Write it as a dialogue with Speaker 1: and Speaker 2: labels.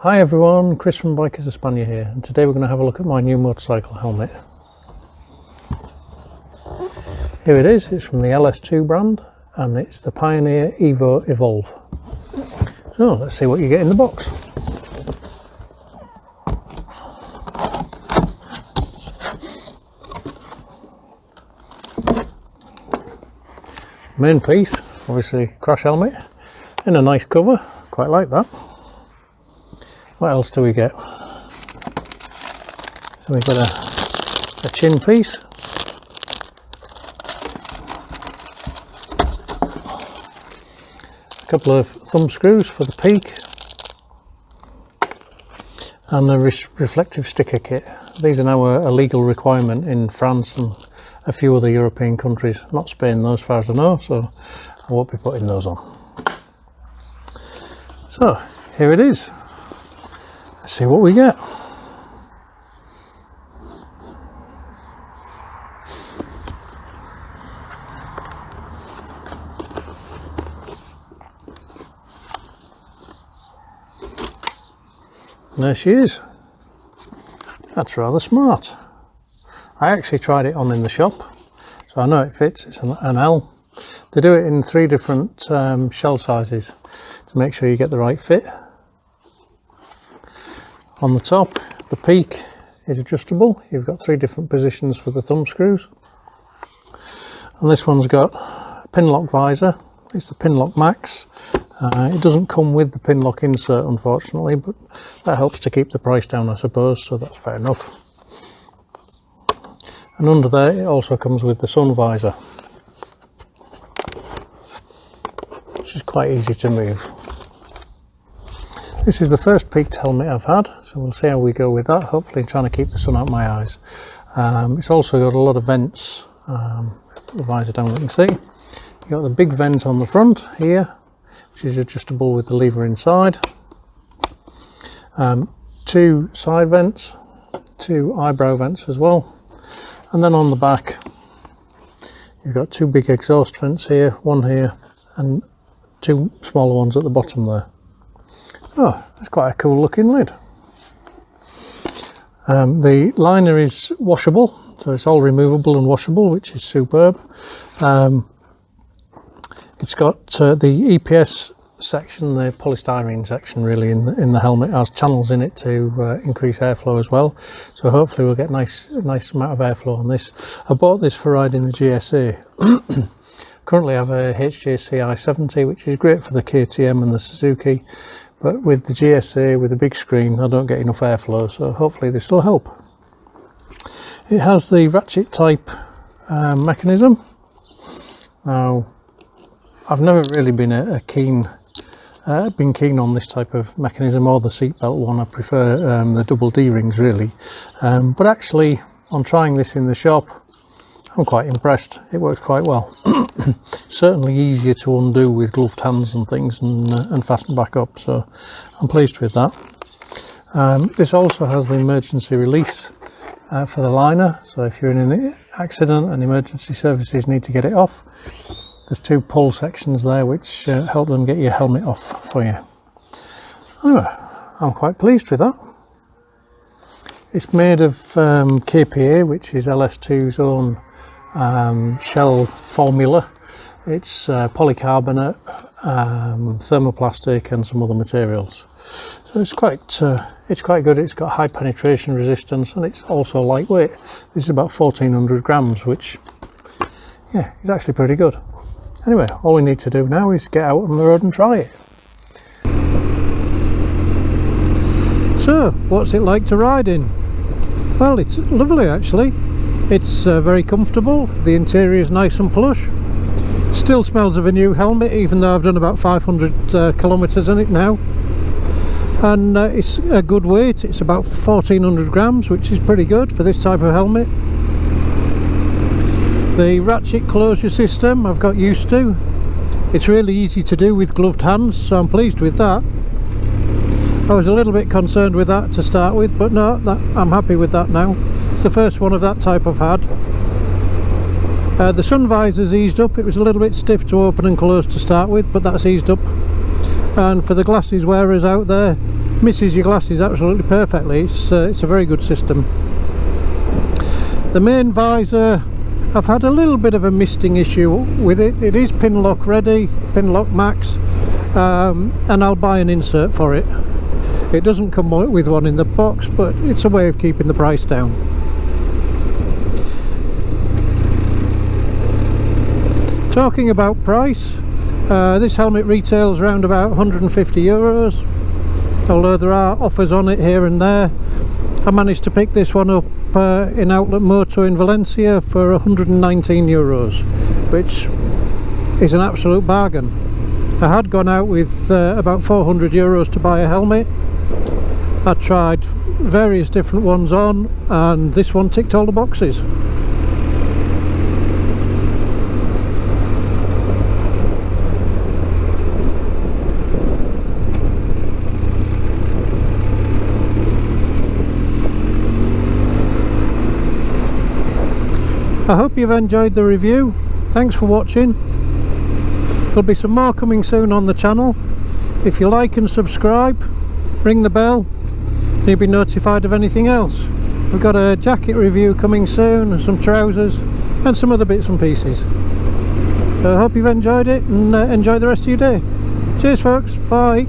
Speaker 1: Hi everyone, Chris from Bikers of Spania here, and today we're going to have a look at my new motorcycle helmet. Here it is, it's from the LS2 brand and it's the Pioneer EVO Evolve. So let's see what you get in the box. Main piece, obviously crash helmet, in a nice cover, quite like that. What else do we get? So we've got a chin piece, a couple of thumb screws for the peak, and a reflective sticker kit. These are now a legal requirement in France and a few other European countries, not Spain though as far as I know, so I won't be putting those on. So here it is. Let's see what we get. There she is. That's rather smart. I actually tried it on in the shop, so I know it fits. It's an L. They do it in 3 different shell sizes to make sure you get the right fit. On the top, the peak is adjustable. You've got 3 different positions for the thumb screws. And this one's got a pin lock visor. It's the pin lock max. It doesn't come with the pin lock insert, unfortunately, but that helps to keep the price down, I suppose, so that's fair enough. And under there, it also comes with the sun visor, which is quite easy to move. This is the first peaked helmet I've had, so we'll see how we go with that, hopefully trying to keep the sun out of my eyes. It's also got a lot of vents. Put the visor down, you can see. You've got the big vent on the front here, which is adjustable with the lever inside. 2 side vents, 2 eyebrow vents as well. And then on the back, you've got 2 big exhaust vents here, one here, and 2 smaller ones at the bottom there. Oh, it's quite a cool looking lid. The liner is washable, so it's all removable and washable, which is superb. It's got the EPS section, the polystyrene section really in the helmet, has channels in it to increase airflow as well. So hopefully we'll get a nice amount of airflow on this. I bought this for riding the GSA. Currently I have a HJC i70, which is great for the KTM and the Suzuki. But with the GSA, with a big screen, I don't get enough airflow, so hopefully this will help. It has the ratchet type mechanism. Now, I've never really been keen on this type of mechanism or the seatbelt one. I prefer the double D rings really. But actually, on trying this in the shop, I'm quite impressed. It works quite well. Certainly easier to undo with gloved hands and things and fasten back up, so I'm pleased with that. This also has the emergency release for the liner, so if you're in an accident and emergency services need to get it off, there's 2 pull sections there which help them get your helmet off for you. Anyway, I'm quite pleased with that. It's made of KPA, which is LS2's own shell formula. It's polycarbonate, thermoplastic and some other materials. So it's quite good. It's got high penetration resistance and it's also lightweight. This is about 1400 grams, which yeah, is actually pretty good. Anyway, all we need to do now is get out on the road and try it. So, what's it like to ride in? Well, it's lovely actually. It's very comfortable. The interior is nice and plush. Still smells of a new helmet, even though I've done about 500 kilometers on it now. And it's a good weight. It's about 1400 grams, which is pretty good for this type of helmet. The ratchet closure system I've got used to. It's really easy to do with gloved hands, so I'm pleased with that. I was a little bit concerned with that to start with, but no, I'm happy with that now. It's the first one of that type I've had. The sun visor's eased up. It was a little bit stiff to open and close to start with, but that's eased up. And for the glasses wearers out there, misses your glasses absolutely perfectly. It's a very good system. The main visor, I've had a little bit of a misting issue with it. It is pin lock ready, pin lock max, and I'll buy an insert for it. It doesn't come with one in the box, but it's a way of keeping the price down. Talking about price, this helmet retails around about 150 euros, although there are offers on it here and there. I managed to pick this one up in Outlet Moto in Valencia for 119 euros, which is an absolute bargain. I had gone out with about 400 euros to buy a helmet. I tried various different ones on, and this one ticked all the boxes. I hope you've enjoyed the review. Thanks for watching. There'll be some more coming soon on the channel. If you like and subscribe, ring the bell, and you'll be notified of anything else. We've got a jacket review coming soon, and some trousers, and some other bits and pieces. I hope you've enjoyed it, and enjoy the rest of your day. Cheers folks, bye.